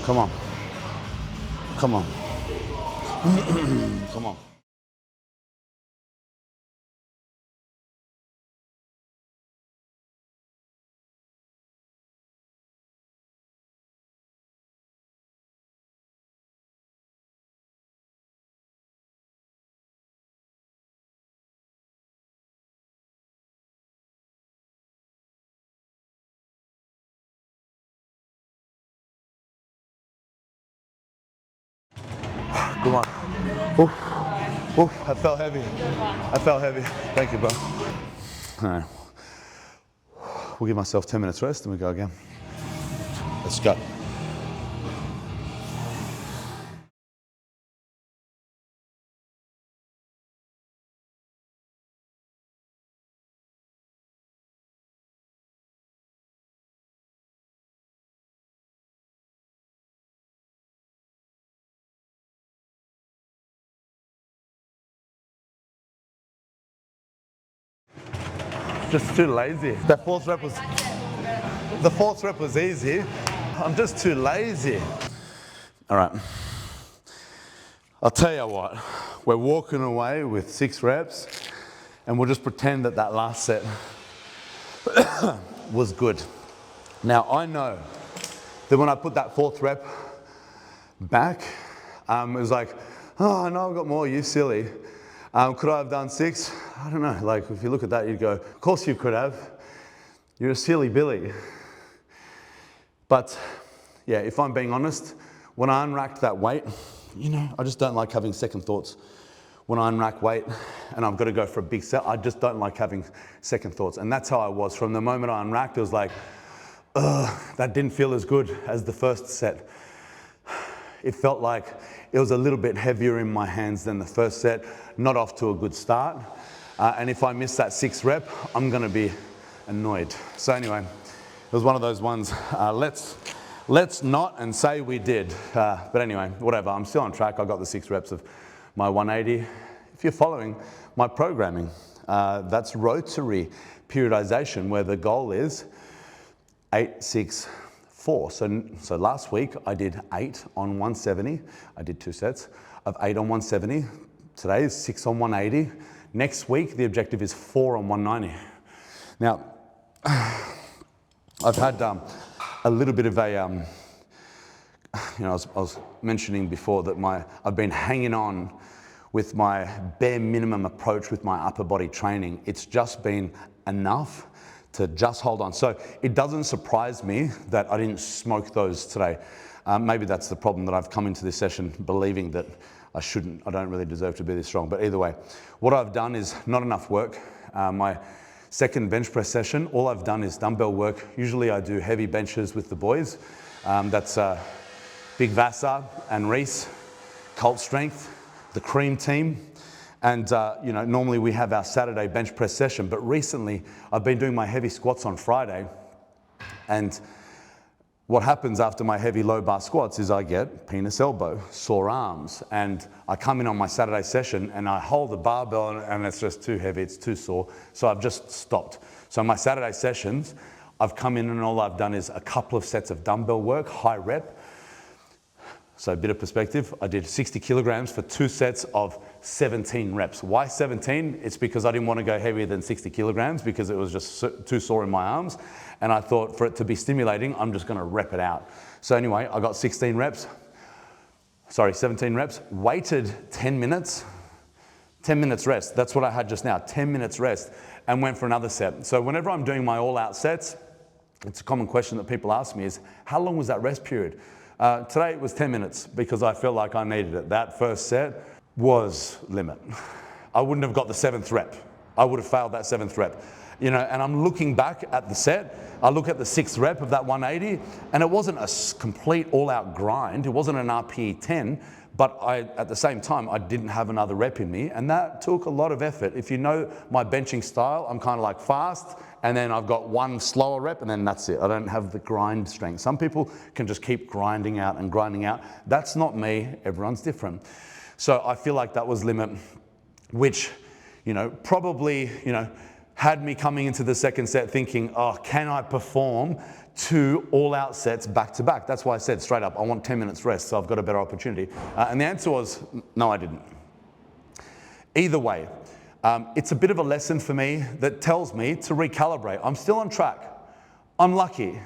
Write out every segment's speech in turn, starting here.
Come on. Come on. Come on. Come on. Oof. Oof. I felt heavy. I felt heavy. Thank you, bro. All right. We'll give myself 10 minutes rest and we go again. Let's go. Just too lazy. That fourth rep was easy. I'm just too lazy. All right. I'll tell you what, we're walking away with 6 reps and we'll just pretend that that last set was good. Now I know that when I put that 4th rep back, it was like, oh no, I've got more, you silly. Could I have done 6? I don't know, like if you look at that, you'd go, of course you could have. You're a silly Billy. But yeah, if I'm being honest, when I unracked that weight, you know, I just don't like having second thoughts. When I unrack weight and I've got to go for a big set, I just don't like having second thoughts. And that's how I was. From the moment I unracked, it was like, that didn't feel as good as the first set. It felt like it was a little bit heavier in my hands than the first set, not off to a good start. And if I miss that 6th rep, I'm gonna be annoyed. So anyway, it was one of those ones, let's not and say we did. But anyway, whatever, I'm still on track. I got the 6 reps of my 180. If you're following my programming, that's Rotary Periodization, where the goal is 8, 6, 4. So last week I did 8 on 170. I did 2 sets of 8 on 170. Today is 6 on 180. Next week the objective is 4 on 190. Now, I've had a little bit of a, you know, I was mentioning before that I've been hanging on with my bare minimum approach with my upper body training. It's just been enough to just hold on. So it doesn't surprise me that I didn't smoke those today. Maybe that's the problem, that I've come into this session believing that I don't really deserve to be this strong. But either way, what I've done is not enough work. My second bench press session, all I've done is dumbbell work. Usually I do heavy benches with the boys. That's Big Vassar and Reese, Cult Strength, the Cream team. And you know, normally we have our Saturday bench press session, but recently I've been doing my heavy squats on Friday. And what happens after my heavy low bar squats is I get penis elbow, sore arms. And I come in on my Saturday session and I hold the barbell and it's just too heavy, it's too sore. So I've just stopped. So my Saturday sessions, I've come in and all I've done is a couple of sets of dumbbell work, high rep. So a bit of perspective, I did 60 kilograms for 2 sets of 17 reps. Why 17? It's because I didn't want to go heavier than 60 kilograms because it was just too sore in my arms. And I thought for it to be stimulating, I'm just going to rep it out. So anyway, I got 17 reps, waited 10 minutes, 10 minutes rest. That's what I had just now, 10 minutes rest, and went for another set. So whenever I'm doing my all-out sets, it's a common question that people ask me is, how long was that rest period? Today it was 10 minutes because I felt like I needed it. That first set was limit. I wouldn't have got the 7th rep. I would have failed that 7th rep. You know, and I'm looking back at the set, I look at the 6th rep of that 180, and it wasn't a complete all-out grind. It wasn't an RPE 10, but at the same time, I didn't have another rep in me, and that took a lot of effort. If you know my benching style, I'm kind of like fast, and then I've got one slower rep, and then that's it. I don't have the grind strength. Some people can just keep grinding out and grinding out. That's not me. Everyone's different. So I feel like that was limit, which, you know, probably, you know, had me coming into the second set thinking, oh, can I perform 2 all-out sets back to back? That's why I said straight up, I want 10 minutes rest, so I've got a better opportunity. And the answer was, no, I didn't. Either way, it's a bit of a lesson for me that tells me to recalibrate. I'm still on track. I'm lucky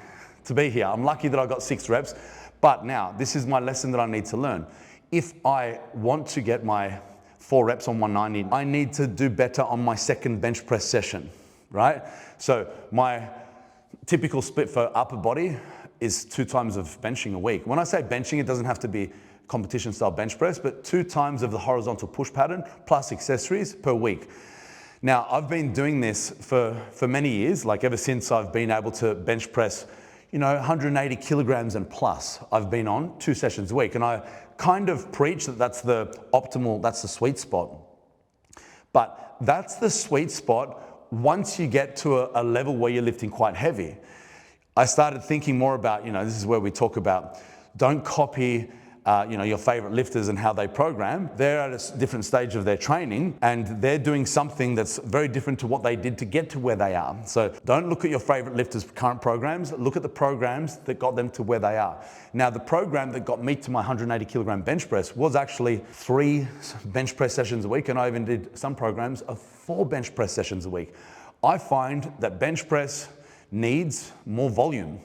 to be here. I'm lucky that I got 6 reps. But now, this is my lesson that I need to learn. If I want to get my 4 reps on 190, I need to do better on my second bench press session, right? So my typical split for upper body is 2 times of benching a week. When I say benching, it doesn't have to be competition style bench press, but 2 times of the horizontal push pattern plus accessories per week. Now, I've been doing this for many years, like ever since I've been able to bench press, 180 kilograms and plus. I've been on 2 sessions a week, and I kind of preach that that's the optimal, that's the sweet spot. But that's the sweet spot once you get to a level where you're lifting quite heavy. I started thinking more about, this is where we talk about, don't copy your favorite lifters and how they program. They're at a different stage of their training, and they're doing something that's very different to what they did to get to where they are. So don't look at your favorite lifters' current programs, look at the programs that got them to where they are. Now, the program that got me to my 180 kilogram bench press was actually 3 bench press sessions a week, and I even did some programs of 4 bench press sessions a week. I find that bench press needs more volume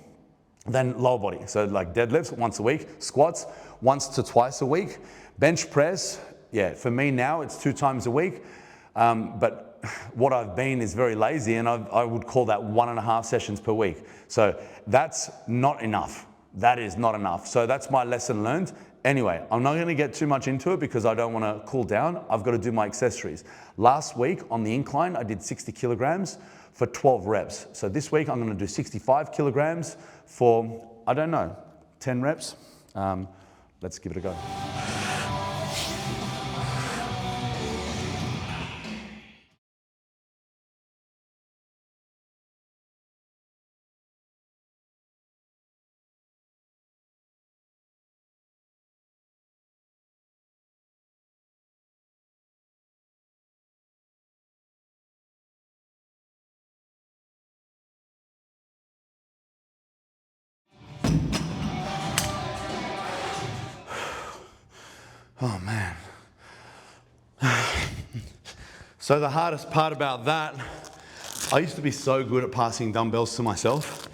than lower body. So like deadlifts once a week, squats once to twice a week. Bench press, for me now it's 2 times a week. But what I've been is very lazy, and I would call that 1.5 sessions per week. So that's not enough. That is not enough. So that's my lesson learned. Anyway, I'm not gonna get too much into it because I don't wanna cool down. I've got to do my accessories. Last week on the incline, I did 60 kilograms for 12 reps. So this week I'm gonna do 65 kilograms for, 10 reps. Let's give it a go. Oh man. So the hardest part about that, I used to be so good at passing dumbbells to myself.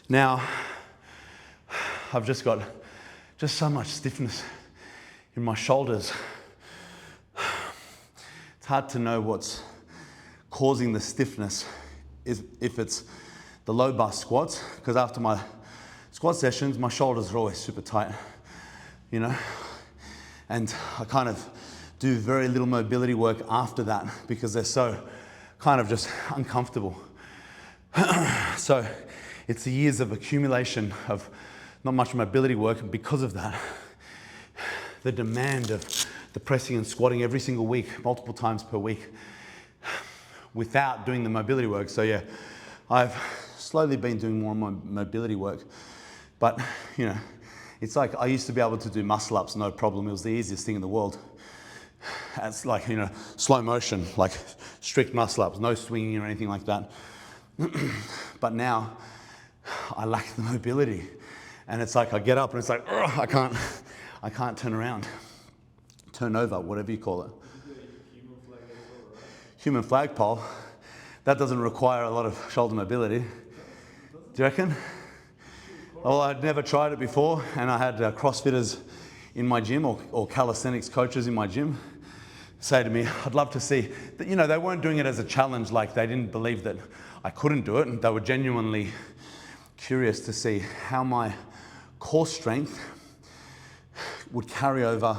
Now, I've just got so much stiffness in my shoulders. It's hard to know what's causing the stiffness, if it's the low bar squats, because after my squat sessions, my shoulders are always super tight, and I kind of do very little mobility work after that because they're so kind of just uncomfortable. So it's the years of accumulation of not much mobility work, and because of that, the demand of the pressing and squatting every single week, multiple times per week, without doing the mobility work. So I've slowly been doing more and more mobility work, but it's like I used to be able to do muscle ups, no problem. It was the easiest thing in the world. It's like, slow motion, like strict muscle ups, no swinging or anything like that. But now I lack the mobility, and it's like I get up and it's like, I can't turn around, turn over, whatever you call it. Human flagpole. That doesn't require a lot of shoulder mobility. Do you reckon? Well, I'd never tried it before, and I had CrossFitters in my gym or calisthenics coaches in my gym say to me, I'd love to see that, they weren't doing it as a challenge, like they didn't believe that I couldn't do it, and they were genuinely curious to see how my core strength would carry over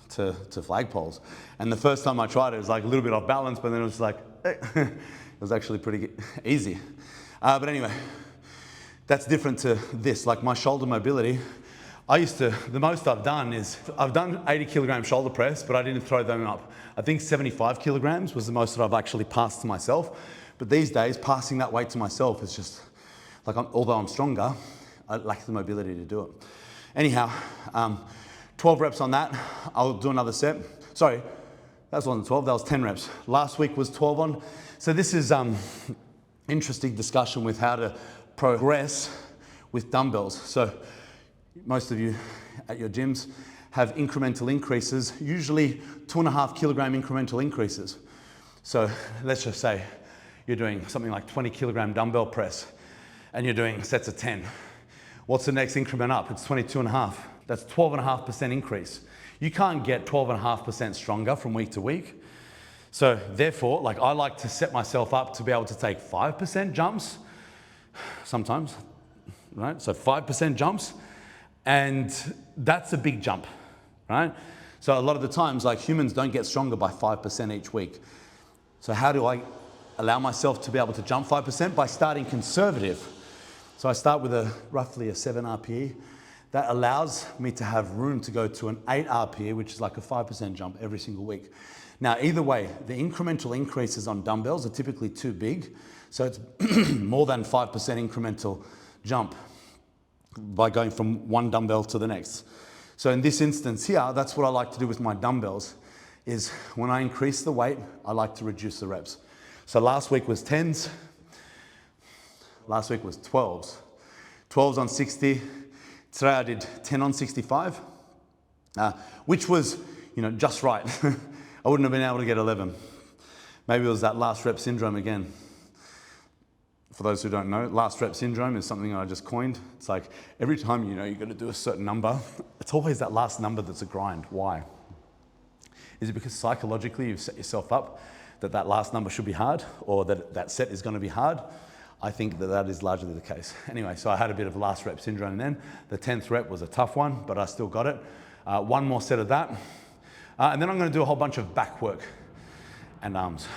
to flagpoles. And the first time I tried it was like a little bit off balance, but then it was like, it was actually pretty easy. But anyway, that's different to this. Like my shoulder mobility, the most I've done is, I've done 80 kilogram shoulder press, but I didn't throw them up. I think 75 kilograms was the most that I've actually passed to myself. But these days, passing that weight to myself is just, like, although I'm stronger, I lack the mobility to do it. Anyhow, 12 reps on that. I'll do another set. Sorry, That wasn't 12, that was 10 reps. Last week was 12 on. So this is interesting discussion with how to progress with dumbbells. So most of you at your gyms have incremental increases, usually 2.5 kilogram incremental increases. So let's just say you're doing something like 20 kilogram dumbbell press and you're doing sets of 10. What's the next increment up? It's 22.5. That's 12.5% increase. You can't get 12.5% stronger from week to week. So therefore, like, I like to set myself up to be able to take 5% jumps sometimes, right? So 5% jumps, and that's a big jump, right? So a lot of the times, like, humans don't get stronger by 5% each week. So how do I allow myself to be able to jump 5%? By starting conservative. So I start with roughly a 7 RPE. That allows me to have room to go to an 8 RPE, which is like a 5% jump every single week. Now, either way, the incremental increases on dumbbells are typically too big. So it's more than 5% incremental jump by going from one dumbbell to the next. So in this instance here, that's what I like to do with my dumbbells, is when I increase the weight, I like to reduce the reps. So last week was 10s. Last week was 12s. 12s on 60. Today I did 10 on 65, which was, just right. I wouldn't have been able to get 11. Maybe it was that last rep syndrome again. For those who don't know, last rep syndrome is something I just coined. It's like every time you're going to do a certain number, it's always that last number that's a grind. Why? Is it because psychologically you've set yourself up that last number should be hard, or that set is going to be hard? I think that is largely the case. Anyway, so I had a bit of last rep syndrome then. The 10th rep was a tough one, but I still got it. One more set of that. And then I'm going to do a whole bunch of back work and arms.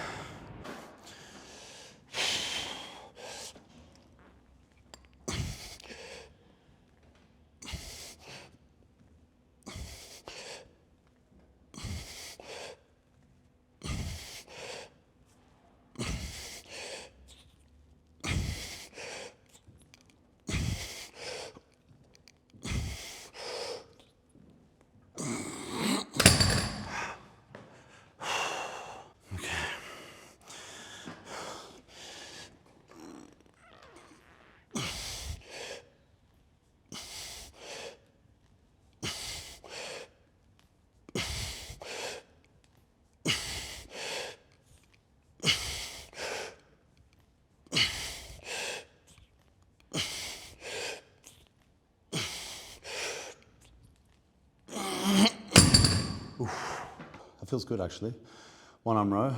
That feels good, actually. One arm row.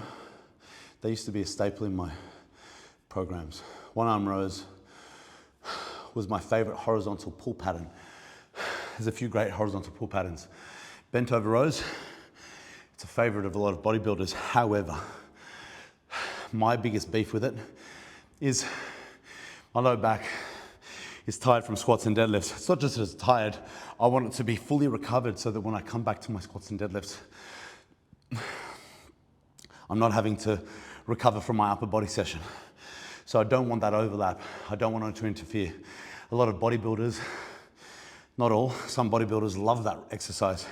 They used to be a staple in my programs. One arm rows was my favorite horizontal pull pattern. There's a few great horizontal pull patterns. Bent over rows, it's a favorite of a lot of bodybuilders. However, my biggest beef with it is my low back is tired from squats and deadlifts. It's not just that it's tired, I want it to be fully recovered so that when I come back to my squats and deadlifts, I'm not having to recover from my upper body session. So I don't want that overlap. I don't want it to interfere. A lot of bodybuilders, not all, some bodybuilders love that exercise,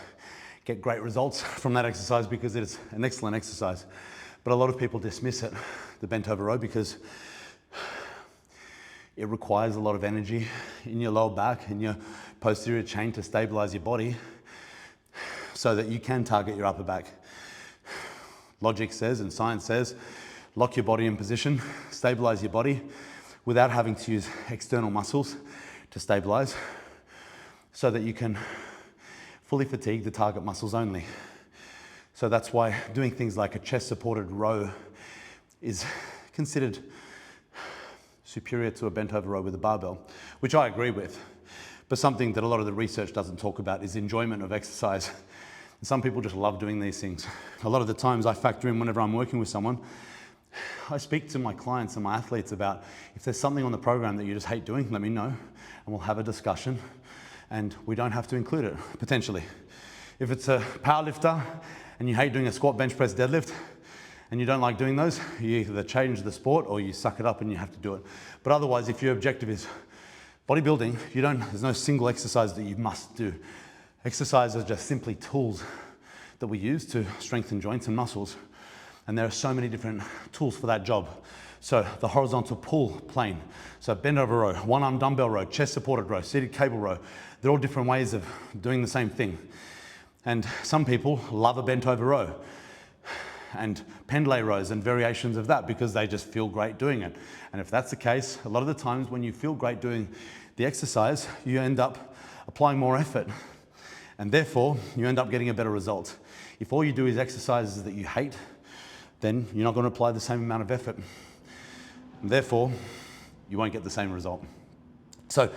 get great results from that exercise because it's an excellent exercise. But a lot of people dismiss it, the bent over row, because it requires a lot of energy in your lower back and your posterior chain to stabilize your body so that you can target your upper back. Logic says and science says, lock your body in position, stabilize your body without having to use external muscles to stabilize so that you can fully fatigue the target muscles only. So that's why doing things like a chest supported row is considered superior to a bent over row with a barbell, which I agree with. But something that a lot of the research doesn't talk about is enjoyment of exercise. Some people just love doing these things. A lot of the times I factor in whenever I'm working with someone, I speak to my clients and my athletes about if there's something on the program that you just hate doing, let me know, and we'll have a discussion, and we don't have to include it, potentially. If it's a power lifter and you hate doing a squat, bench press, deadlift, and you don't like doing those, you either change the sport or you suck it up and you have to do it. But otherwise, if your objective is bodybuilding, there's no single exercise that you must do. Exercises are just simply tools that we use to strengthen joints and muscles. And there are so many different tools for that job. So the horizontal pull plane, so bend over row, one arm dumbbell row, chest supported row, seated cable row. They're all different ways of doing the same thing. And some people love a bent over row and pendlay rows and variations of that because they just feel great doing it. And if that's the case, a lot of the times when you feel great doing the exercise, you end up applying more effort. And therefore, you end up getting a better result. If all you do is exercises that you hate, then you're not going to apply the same amount of effort. And therefore, you won't get the same result. So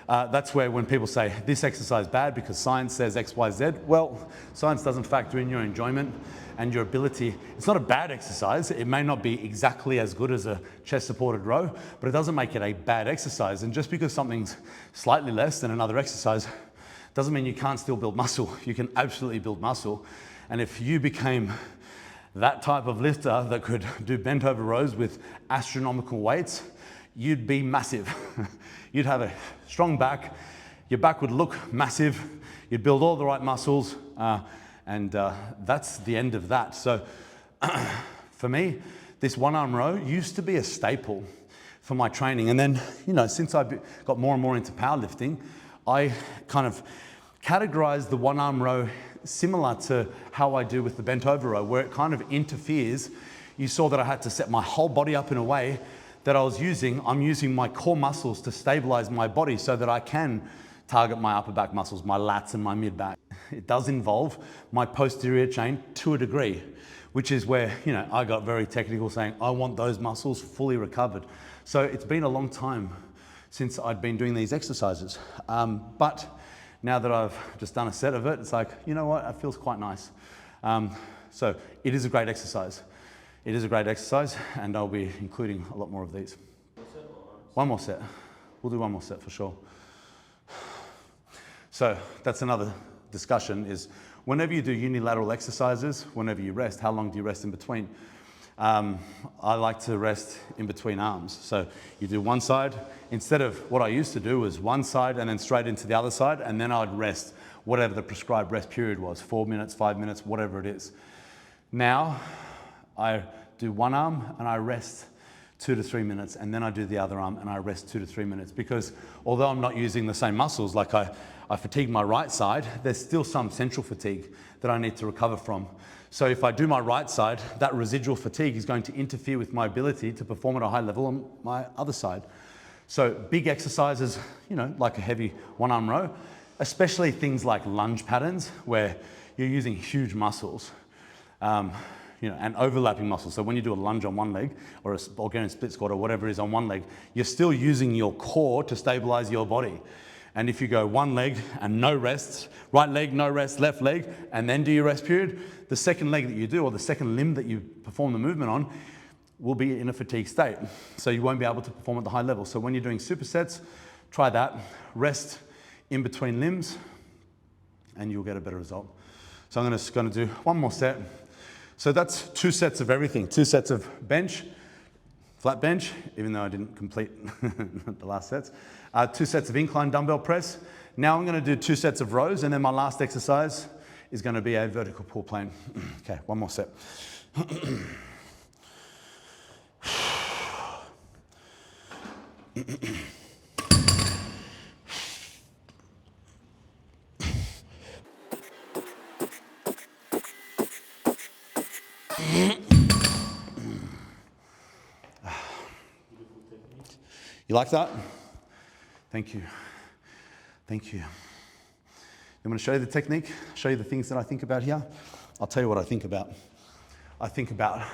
that's where when people say this exercise is bad because science says X, Y, Z, well, science doesn't factor in your enjoyment and your ability. It's not a bad exercise. It may not be exactly as good as a chest supported row, but it doesn't make it a bad exercise. And just because something's slightly less than another exercise doesn't mean you can't still build muscle. You can absolutely build muscle. And if you became that type of lifter that could do bent over rows with astronomical weights, you'd be massive. You'd have a strong back. Your back would look massive. You'd build all the right muscles. And that's the end of that. So for me, this one arm row used to be a staple for my training. And then, since I got more and more into powerlifting, I kind of categorized the one arm row similar to how I do with the bent over row, where it kind of interferes. You saw that I had to set my whole body up in a way that I'm using my core muscles to stabilize my body so that I can target my upper back muscles, my lats and my mid back. It does involve my posterior chain to a degree, which is where, I got very technical saying, I want those muscles fully recovered. So it's been a long time since I'd been doing these exercises. But now that I've just done a set of it, it's like, you know what, it feels quite nice. So it is a great exercise. It is a great exercise, and I'll be including a lot more of these. One more set. We'll do one more set for sure. So that's another discussion is whenever you do unilateral exercises, whenever you rest, how long do you rest in between? I like to rest in between arms. So you do one side. Instead of what I used to do was one side and then straight into the other side, and then I'd rest whatever the prescribed rest period was, 4 minutes, 5 minutes, whatever it is. Now, I do one arm and I rest 2 to 3 minutes, and then I do the other arm and I rest 2 to 3 minutes, because although I'm not using the same muscles, like I fatigue my right side, there's still some central fatigue that I need to recover from. So if I do my right side, that residual fatigue is going to interfere with my ability to perform at a high level on my other side. So big exercises, like a heavy one arm row, especially things like lunge patterns where you're using huge muscles, and overlapping muscles. So when you do a lunge on one leg or a Bulgarian split squat or whatever it is on one leg, you're still using your core to stabilize your body. And if you go one leg and no rest, right leg, no rest, left leg, and then do your rest period, the second leg that you do, or the second limb that you perform the movement on, will be in a fatigue state. So you won't be able to perform at the high level. So when you're doing supersets, try that. Rest in between limbs, and you'll get a better result. So I'm just going to do one more set. So that's 2 sets of everything. 2 sets of bench, flat bench, even though I didn't complete the last sets. 2 sets of incline dumbbell press. Now I'm going to do 2 sets of rows, and then my last exercise is going to be a vertical pull plane. Okay, one more set. You like that? Thank you. Thank you. I'm going to show you the technique, show you the things that I think about here. I'll tell you what I think about. I think about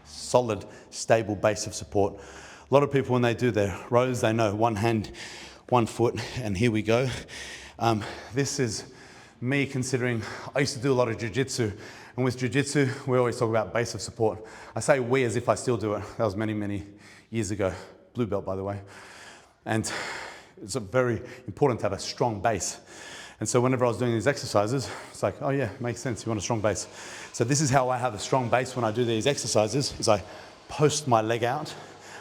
solid, stable base of support. A lot of people, when they do their rows, they know one hand, 1 foot, and here we go. This is me considering I used to do a lot of jiu-jitsu, and with jiu-jitsu, we always talk about base of support. I say we as if I still do it. That was many, many years ago. Blue belt, by the way. And it's very important to have a strong base. And so whenever I was doing these exercises, it's like, oh yeah, makes sense, you want a strong base. So this is how I have a strong base when I do these exercises, is I post my leg out.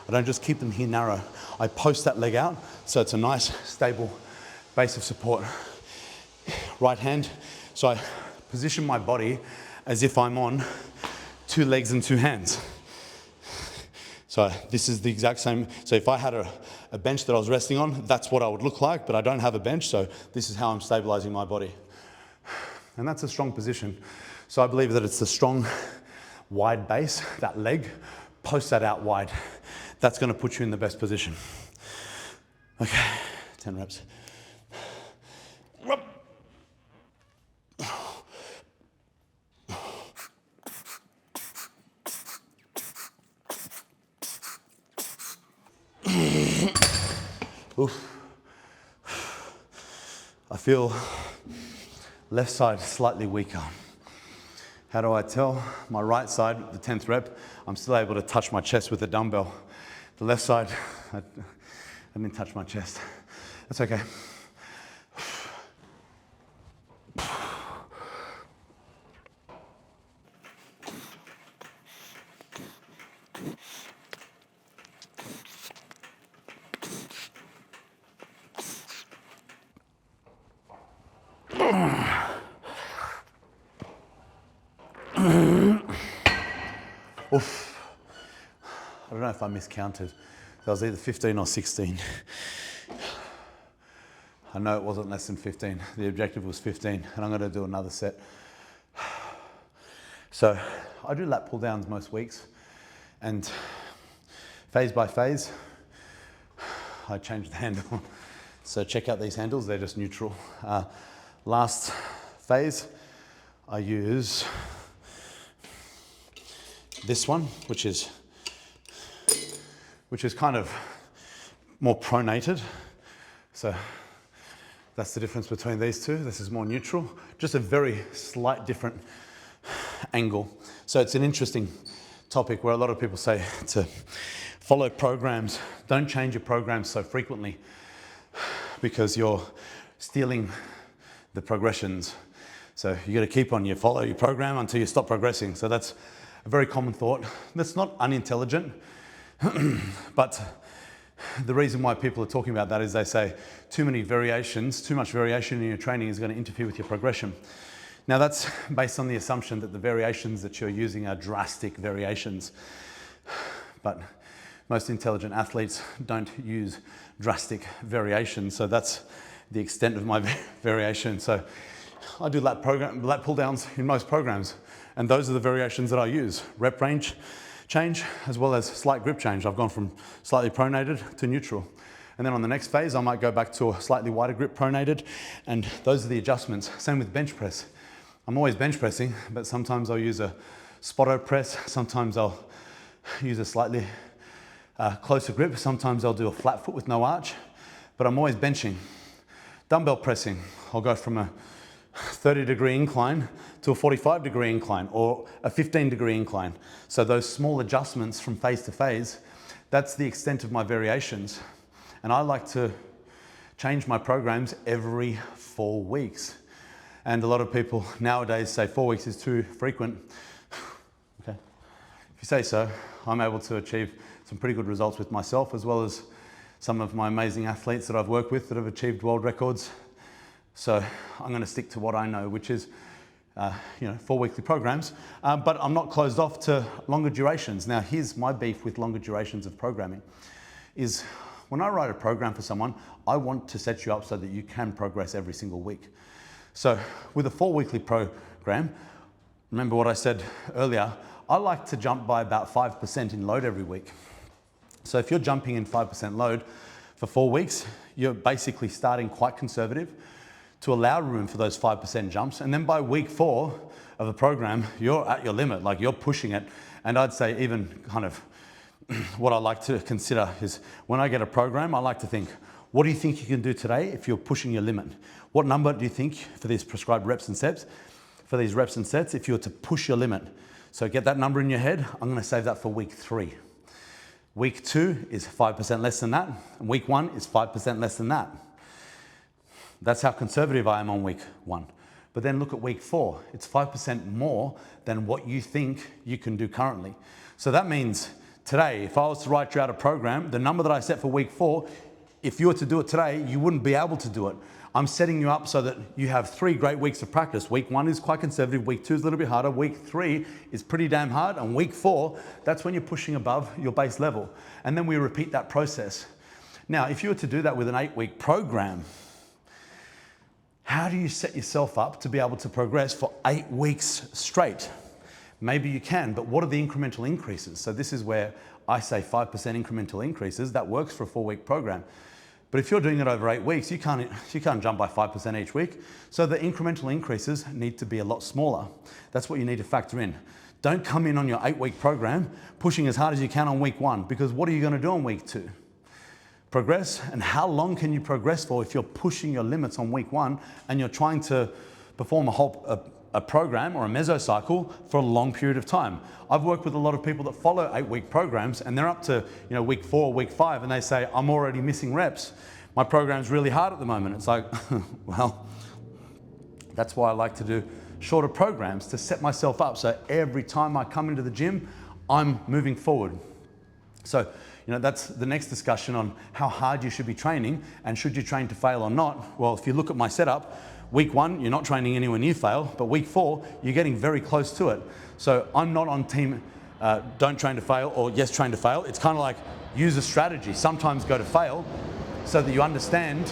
I don't just keep them here narrow. I post that leg out, so it's a nice, stable base of support. Right hand, so I position my body as if I'm on 2 legs and 2 hands. So this is the exact same. So if I had a bench that I was resting on, that's what I would look like, but I don't have a bench, so this is how I'm stabilizing my body. And that's a strong position. So I believe that it's the strong, wide base, that leg, post that out wide. That's gonna put you in the best position. Okay, 10 reps. Oof. I feel left side slightly weaker. How do I tell? My right side, the 10th rep, I'm still able to touch my chest with a dumbbell. The left side, I didn't touch my chest. That's okay. Oof. I don't know if I miscounted. That was either 15 or 16. I know it wasn't less than 15. The objective was 15, and I'm going to do another set. So I do lat pull downs most weeks, and phase by phase, I change the handle. So check out these handles, they're just neutral. Last phase, I use this one, which is kind of more pronated. So that's the difference between these two. This is more neutral, just a very slight different angle. So it's an interesting topic where a lot of people say to follow programs, don't change your programs so frequently because you're stealing the progressions. So you got to keep on follow your program until you stop progressing. So that's a very common thought. That's not unintelligent, but the reason why people are talking about that is they say too much variation in your training is going to interfere with your progression. Now that's based on the assumption that the variations that you're using are drastic variations, but most intelligent athletes don't use drastic variations, so that's the extent of my variation. So I do lat pull downs in most programs, and those are the variations that I use. Rep range change, as well as slight grip change. I've gone from slightly pronated to neutral. And then on the next phase, I might go back to a slightly wider grip pronated, and those are the adjustments. Same with bench press. I'm always bench pressing, but sometimes I'll use a spotto press, sometimes I'll use a slightly closer grip, sometimes I'll do a flat foot with no arch, but I'm always benching. Dumbbell pressing, I'll go from a 30-degree incline to a 45-degree incline or a 15-degree incline. So those small adjustments from phase to phase, that's the extent of my variations. And I like to change my programs every 4 weeks. And a lot of people nowadays say 4 weeks is too frequent. Okay, if you say so, I'm able to achieve some pretty good results with myself, as well as some of my amazing athletes that I've worked with that have achieved world records. So I'm going to stick to what I know, which is 4 weekly programs, but I'm not closed off to longer durations. Now here's my beef with longer durations of programming, is when I write a program for someone, I want to set you up so that you can progress every single week. So with a 4 weekly program, remember what I said earlier, I like to jump by about 5% in load every week. So if you're jumping in 5% load for 4 weeks, you're basically starting quite conservative to allow room for those 5% jumps. And then by week 4 of the program, you're at your limit, like you're pushing it. And I'd say even kind of what I like to consider is when I get a program, I like to think, what do you think you can do today if you're pushing your limit? What number do you think for these prescribed reps and sets, if you were to push your limit? So get that number in your head. I'm gonna save that for week 3. Week 2 is 5% less than that. And week 1 is 5% less than that. That's how conservative I am on week 1. But then look at week 4. It's 5% more than what you think you can do currently. So that means today, if I was to write you out a program, the number that I set for week 4, if you were to do it today, you wouldn't be able to do it. I'm setting you up so that you have 3 great weeks of practice. Week 1 is quite conservative, week 2 is a little bit harder, week 3 is pretty damn hard, and week 4, that's when you're pushing above your base level. And then we repeat that process. Now, if you were to do that with an 8-week program, how do you set yourself up to be able to progress for 8 weeks straight? Maybe you can, but what are the incremental increases? So this is where I say 5% incremental increases. That works for a 4-week program. But if you're doing it over 8 weeks, you can't jump by 5% each week. So the incremental increases need to be a lot smaller. That's what you need to factor in. Don't come in on your 8-week program pushing as hard as you can on week 1, because what are you going to do on week 2? Progress. And how long can you progress for if you're pushing your limits on week 1 and you're trying to perform a program or a mesocycle for a long period of time? I've worked with a lot of people that follow 8-week programs, and they're up to week 4, week 5, and they say, I'm already missing reps. My program's really hard at the moment. It's like, well, that's why I like to do shorter programs, to set myself up so every time I come into the gym, I'm moving forward. So, that's the next discussion on how hard you should be training and should you train to fail or not. Well, if you look at my setup, week 1, you're not training anywhere near fail, but week 4, you're getting very close to it. So I'm not on team don't train to fail or yes, train to fail. It's kind of like use a strategy. Sometimes go to fail so that you understand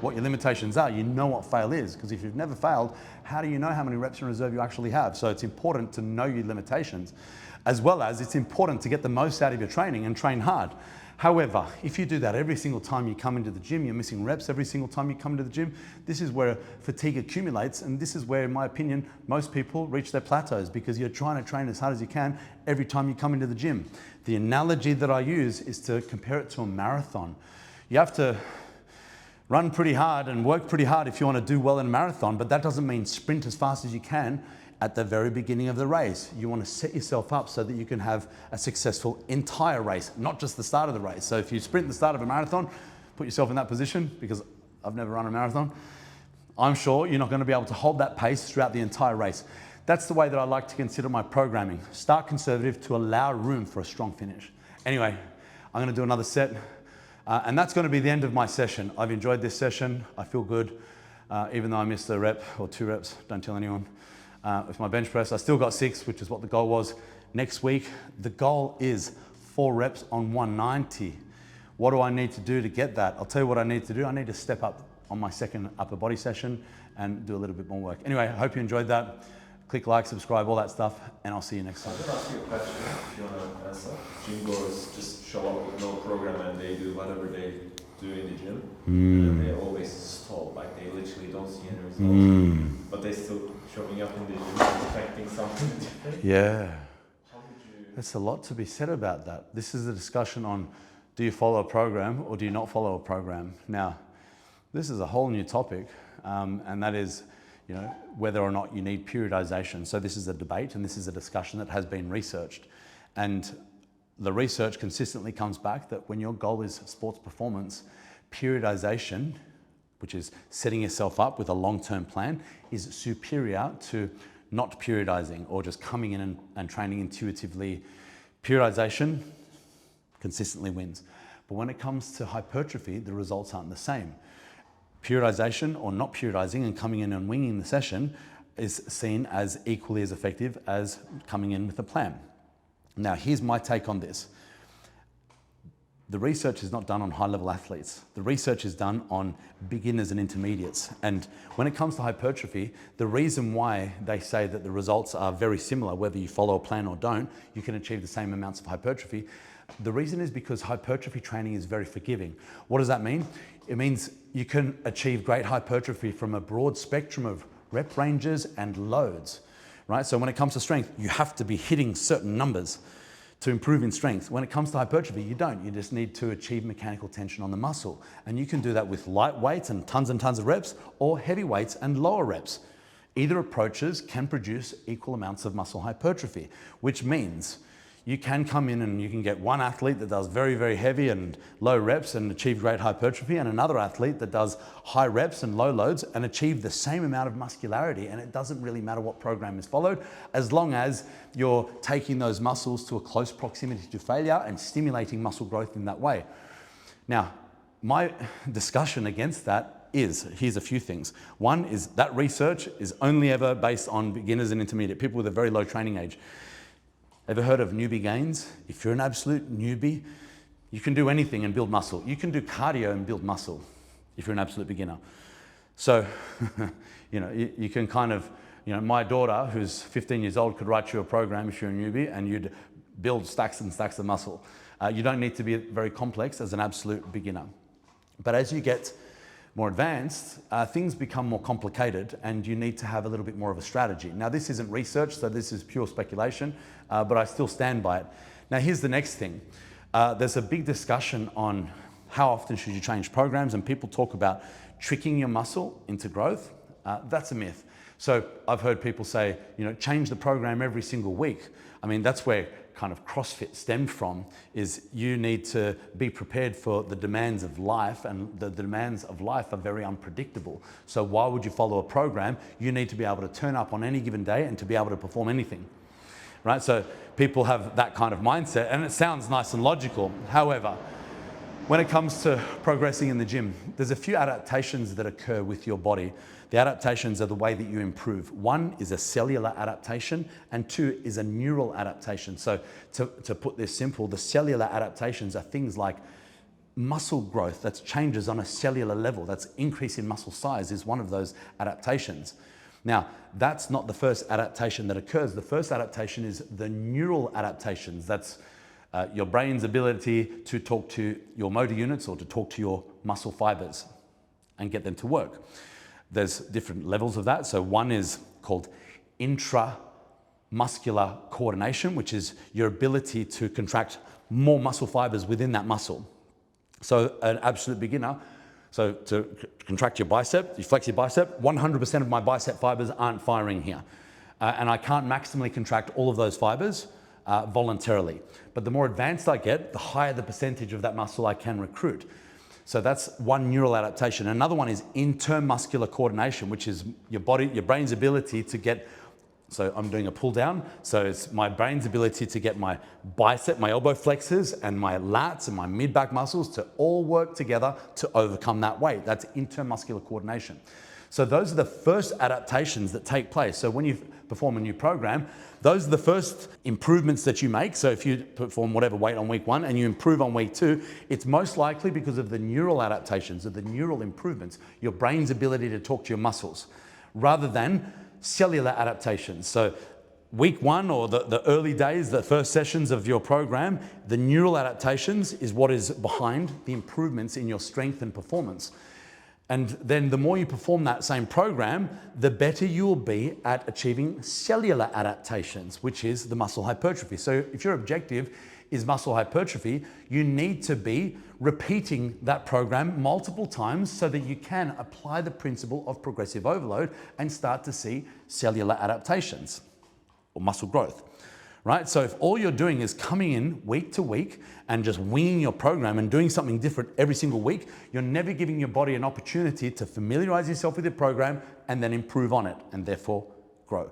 what your limitations are. You know what fail is, because if you've never failed, how do you know how many reps in reserve you actually have? So it's important to know your limitations, as well as it's important to get the most out of your training and train hard. However, if you do that every single time you come into the gym, you're missing reps every single time you come into the gym, this is where fatigue accumulates, and this is where, in my opinion, most people reach their plateaus, because you're trying to train as hard as you can every time you come into the gym. The analogy that I use is to compare it to a marathon. You have to run pretty hard and work pretty hard if you want to do well in a marathon, but that doesn't mean sprint as fast as you can at the very beginning of the race. You want to set yourself up so that you can have a successful entire race, not just the start of the race. So if you sprint the start of a marathon, put yourself in that position, because I've never run a marathon, I'm sure you're not going to be able to hold that pace throughout the entire race. That's the way that I like to consider my programming. Start conservative to allow room for a strong finish. Anyway, I'm going to do another set, and that's going to be the end of my session. I've enjoyed this session. I feel good, even though I missed a rep or 2 reps. Don't tell anyone. With my bench press, I still got 6, which is what the goal was. Next week, the goal is 4 reps on 190. What do I need to do to get that? I'll tell you what I need to do. I need to step up on my second upper body session and do a little bit more work. Anyway, I hope you enjoyed that. Click like, subscribe, all that stuff, and I'll see you next time. I'm going to ask you a question if you want to answer. Gym goers just show up with no program and they do whatever they do in the gym. And they always stall, like they literally don't see any results. But they still showing up in the gym expecting something different. Yeah. How would you... There's a lot to be said about that. This is a discussion on, do you follow a program or do you not follow a program? Now, this is a whole new topic, and that is, whether or not you need periodization. So this is a debate, and this is a discussion that has been researched. And the research consistently comes back that when your goal is sports performance, periodization, which is setting yourself up with a long-term plan, is superior to not periodizing or just coming in and training intuitively. Periodization consistently wins. But when it comes to hypertrophy, the results aren't the same. Periodization or not periodizing and coming in and winging the session is seen as equally as effective as coming in with a plan. Now, here's my take on this. The research is not done on high-level athletes. The research is done on beginners and intermediates. And when it comes to hypertrophy, the reason why they say that the results are very similar, whether you follow a plan or don't, you can achieve the same amounts of hypertrophy. The reason is because hypertrophy training is very forgiving. What does that mean? It means you can achieve great hypertrophy from a broad spectrum of rep ranges and loads, right? So when it comes to strength, you have to be hitting certain numbers to improve in strength. When it comes to hypertrophy, you don't. You just need to achieve mechanical tension on the muscle. And you can do that with light weights and tons of reps, or heavy weights and lower reps. Either approaches can produce equal amounts of muscle hypertrophy, which means you can come in and you can get one athlete that does very, very heavy and low reps and achieve great hypertrophy, and another athlete that does high reps and low loads and achieve the same amount of muscularity. And it doesn't really matter what program is followed, as long as you're taking those muscles to a close proximity to failure and stimulating muscle growth in that way. Now, my discussion against that is, here's a few things. One is that research is only ever based on beginners and intermediate, people with a very low training age. Ever heard of newbie gains? If you're an absolute newbie, you can do anything and build muscle. You can do cardio and build muscle if you're an absolute beginner. So, you can kind of, my daughter, who's 15 years old, could write you a program if you're a newbie and you'd build stacks and stacks of muscle. You don't need to be very complex as an absolute beginner. But as you get more advanced, things become more complicated and you need to have a little bit more of a strategy. Now, this isn't research, so this is pure speculation, but I still stand by it. Now, here's the next thing. There's a big discussion on how often should you change programs, and people talk about tricking your muscle into growth. That's a myth. So I've heard people say, change the program every single week. I mean, that's where kind of CrossFit stemmed from, is you need to be prepared for the demands of life, and the demands of life are very unpredictable. So why would you follow a program? You need to be able to turn up on any given day and to be able to perform anything, right? So people have that kind of mindset and it sounds nice and logical. However, when it comes to progressing in the gym, there's a few adaptations that occur with your body. The adaptations are the way that you improve. One is a cellular adaptation and two is a neural adaptation. So to put this simple, the cellular adaptations are things like muscle growth. That's changes on a cellular level. That's increase in muscle size is one of those adaptations. Now, that's not the first adaptation that occurs. The first adaptation is the neural adaptations. That's your brain's ability to talk to your motor units or to talk to your muscle fibers and get them to work. There's different levels of that. So one is called intramuscular coordination, which is your ability to contract more muscle fibers within that muscle. So an absolute beginner, so to contract your bicep, you flex your bicep, 100% of my bicep fibers aren't firing here. And I can't maximally contract all of those fibers voluntarily. But the more advanced I get, the higher the percentage of that muscle I can recruit. So that's one neural adaptation. Another one is intermuscular coordination, which is your brain's ability to get, so I'm doing a pull down. So it's my brain's ability to get my bicep, my elbow flexors and my lats and my mid-back muscles to all work together to overcome that weight. That's intermuscular coordination. So those are the first adaptations that take place. So when you perform a new program, those are the first improvements that you make. So if you perform whatever weight on week 1 and you improve on week 2, it's most likely because of the neural adaptations, of the neural improvements, your brain's ability to talk to your muscles, rather than cellular adaptations. So week 1 or the early days, the first sessions of your program, the neural adaptations is what is behind the improvements in your strength and performance. And then the more you perform that same program, the better you will be at achieving cellular adaptations, which is the muscle hypertrophy. So if your objective is muscle hypertrophy, you need to be repeating that program multiple times so that you can apply the principle of progressive overload and start to see cellular adaptations or muscle growth. Right? So if all you're doing is coming in week to week and just winging your program and doing something different every single week, you're never giving your body an opportunity to familiarize yourself with your program and then improve on it and therefore grow.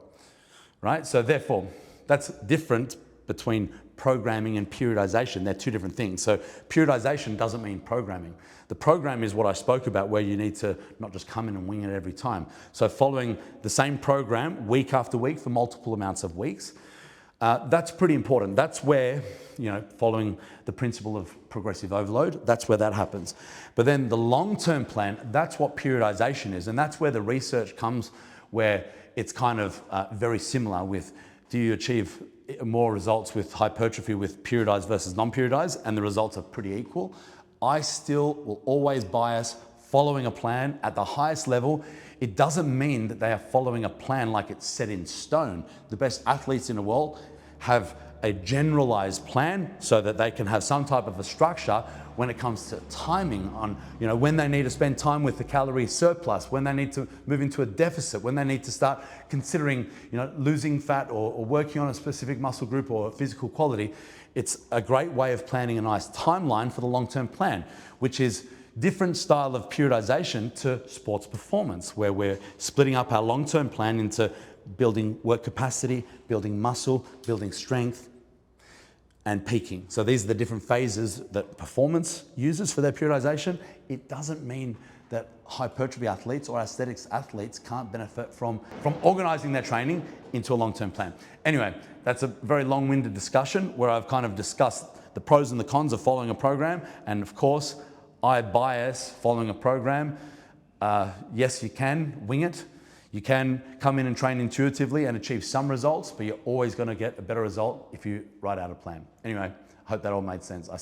Right? So therefore, that's different between programming and periodization. They're two different things. So periodization doesn't mean programming. The program is what I spoke about, where you need to not just come in and wing it every time. So following the same program week after week for multiple amounts of weeks, that's pretty important. That's where, following the principle of progressive overload, that's where that happens. But then the long-term plan, that's what periodization is. And that's where the research comes, where it's kind of very similar with, do you achieve more results with hypertrophy with periodized versus non-periodized? And the results are pretty equal. I still will always bias following a plan at the highest level. It doesn't mean that they are following a plan like it's set in stone. The best athletes in the world have a generalized plan so that they can have some type of a structure when it comes to timing on, when they need to spend time with the calorie surplus, when they need to move into a deficit, when they need to start considering, losing fat or working on a specific muscle group or physical quality. It's a great way of planning a nice timeline for the long-term plan, which is different style of periodization to sports performance, where we're splitting up our long-term plan into building work capacity, building muscle, building strength, and peaking. So these are the different phases that performance uses for their periodization. It doesn't mean that hypertrophy athletes or aesthetics athletes can't benefit from organizing their training into a long-term plan. Anyway, that's a very long-winded discussion where I've kind of discussed the pros and the cons of following a program. And of course, I bias following a program. Yes, you can wing it. You can come in and train intuitively and achieve some results, but you're always going to get a better result if you write out a plan. Anyway, I hope that all made sense. I said